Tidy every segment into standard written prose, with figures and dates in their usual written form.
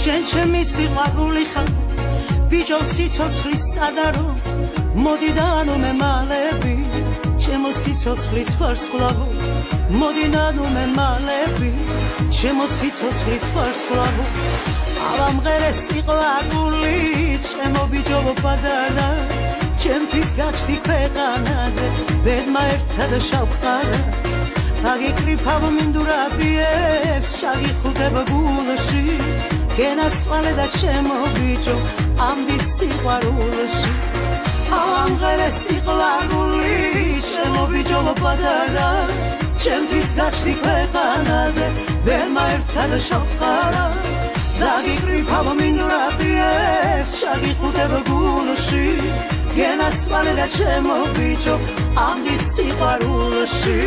შენ ჩემი სიყვარული ხარ ბიჭო სიცოცხლის სადარო მოდი დანო მე მალები ჩემო სიცოცხლის ვარსკვლავო მოდი დანო მე მალები ჩემო სიცოცხლის ვარსკვლავო ავამღერე სიყვარული ჩემო ბიჭო პატარა ჩემთვის გაჩდი ქვეყანაზე ბედმა ერთად შავყარა აგიკრიფავ მინდურადიებს შაგიხუტებ გულში გენაცვალე და ჩემო ბიჭო ამდით სიყვარულში ავამღერე სიყვარული ჩემო ბიჭო პატარა ჩემთვის გაჩდი ქვეყანაზე ბედმა ერთად შავყარა აგიკრიფავ მინდურადიებს შაგიხუტებ გულში გენაცვალე და ჩემო ბიჭო ამდით სიყვარულში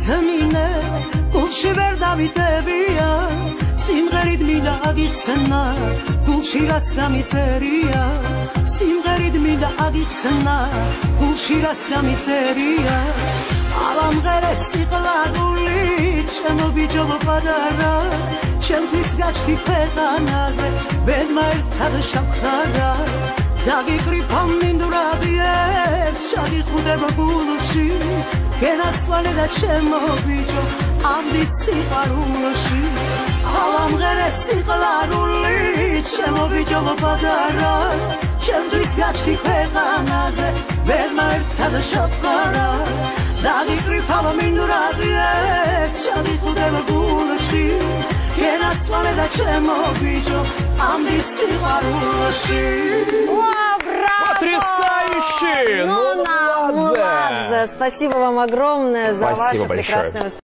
ვიტამინე გულში ვერ დავიტებია სიმღერით მინდა აგიხსნა გულში რაც დამიწერია სიმღერით მინდა აგიხსნა გულში რაც დამიწერია ავამღერე სიყვარული ჩემო ბიჭო პატარა ჩემთვის გაჩდი ქვეყანაზე ბედმა ერთად შავყარა დაგიკრიფა მინდურადიებს შაგიხუტებ გულში გენაცვალე და ჩემო ბიჭო ამდით სიყვარულში ავამღერე სიყვარული ჩემო ბიჭო პატარა ჩემთვის გაჩდი ქვეყანაზე ბედმა ერთად შავყარა დაგიკრიფა მინდურადიებს შაგიხუტებ გულში გენაცვალე და ჩემო ბიჭო ამდით სიყვარულში Потрясающе! Молодец! Спасибо вам огромное за ваше прекрасное выступление.